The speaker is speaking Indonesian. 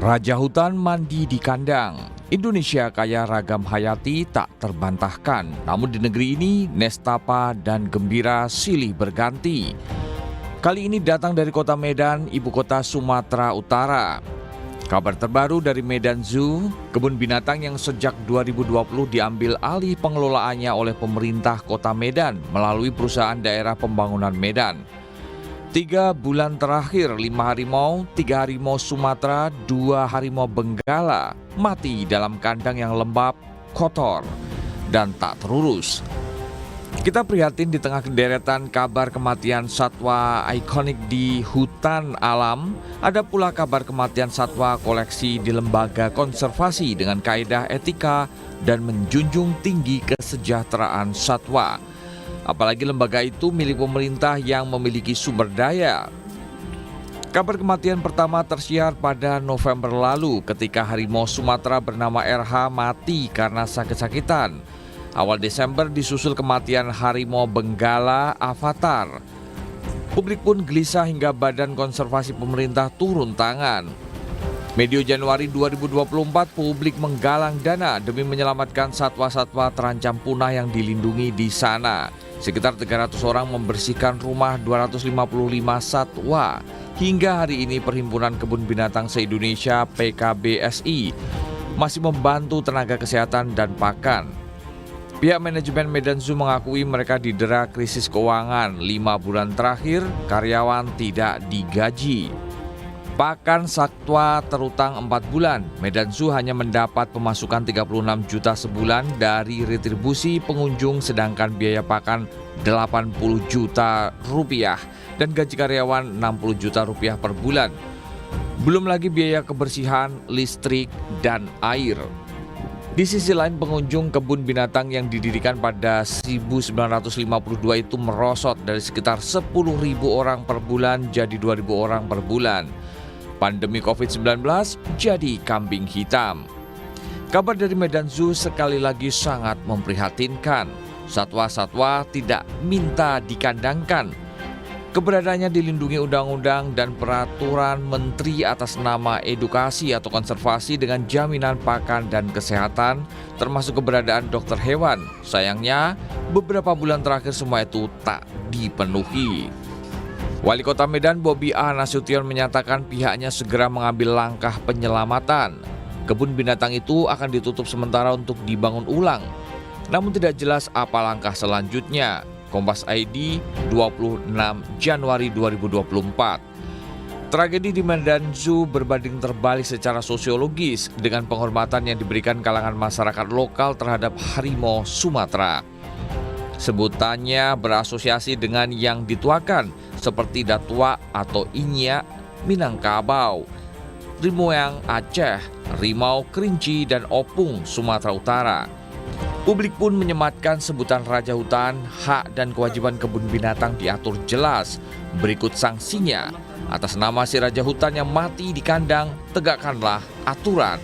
Raja hutan mandi di kandang. Indonesia kaya ragam hayati tak terbantahkan. Namun di negeri ini, nestapa dan gembira silih berganti. Kali ini datang dari kota Medan, ibu kota Sumatera Utara. Kabar terbaru dari Medan Zoo, kebun binatang yang sejak 2020 diambil alih pengelolaannya oleh pemerintah kota Medan melalui perusahaan daerah pembangunan Medan. 3 bulan terakhir, 5 harimau, 3 harimau Sumatera, 2 harimau Benggala mati dalam kandang yang lembab, kotor, dan tak terurus. Kita prihatin di tengah deretan kabar kematian satwa ikonik di hutan alam, ada pula kabar kematian satwa koleksi di lembaga konservasi dengan kaedah etika dan menjunjung tinggi kesejahteraan satwa. Apalagi lembaga itu milik pemerintah yang memiliki sumber daya. Kabar kematian pertama tersiar pada November lalu ketika harimau Sumatera bernama RH mati karena sakit-sakitan. Awal Desember disusul kematian harimau Benggala Avatar. Publik pun gelisah hingga Badan Konservasi Pemerintah turun tangan. Medio Januari 2024, publik menggalang dana demi menyelamatkan satwa-satwa terancam punah yang dilindungi di sana. Sekitar 300 orang membersihkan rumah 255 satwa. Hingga hari ini Perhimpunan Kebun Binatang se-Indonesia PKBSI masih membantu tenaga kesehatan dan pakan. Pihak manajemen Medan Zoo mengakui mereka didera krisis keuangan. 5 bulan terakhir karyawan tidak digaji. Pakan satwa terutang 4 bulan. Medan Zoo hanya mendapat pemasukan 36 juta sebulan dari retribusi pengunjung, sedangkan biaya pakan 80 juta rupiah dan gaji karyawan 60 juta rupiah per bulan. Belum lagi biaya kebersihan, listrik, dan air. Di sisi lain, pengunjung kebun binatang yang didirikan pada 1952 itu merosot dari sekitar 10.000 orang per bulan jadi 2.000 orang per bulan. Pandemi COVID-19 jadi kambing hitam. Kabar dari Medan Zoo sekali lagi sangat memprihatinkan. Satwa-satwa tidak minta dikandangkan. Keberadaannya dilindungi undang-undang dan peraturan menteri atas nama edukasi atau konservasi dengan jaminan pakan dan kesehatan, termasuk keberadaan dokter hewan. Sayangnya, beberapa bulan terakhir semua itu tak dipenuhi. Wali Kota Medan Bobi A. Nasution menyatakan pihaknya segera mengambil langkah penyelamatan. Kebun binatang itu akan ditutup sementara untuk dibangun ulang. Namun tidak jelas apa langkah selanjutnya. Kompas ID 26 Januari 2024. Tragedi di Medan Zoo berbanding terbalik secara sosiologis dengan penghormatan yang diberikan kalangan masyarakat lokal terhadap harimau Sumatera. Sebutannya berasosiasi dengan yang dituakan seperti Datua atau Inya Minangkabau, Rimoyang Aceh, Rimau Kerinci, dan Opung Sumatera Utara. Publik pun menyematkan sebutan Raja Hutan, hak dan kewajiban kebun binatang diatur jelas. Berikut sanksinya. Atas nama si Raja Hutan yang mati di kandang, tegakkanlah aturan.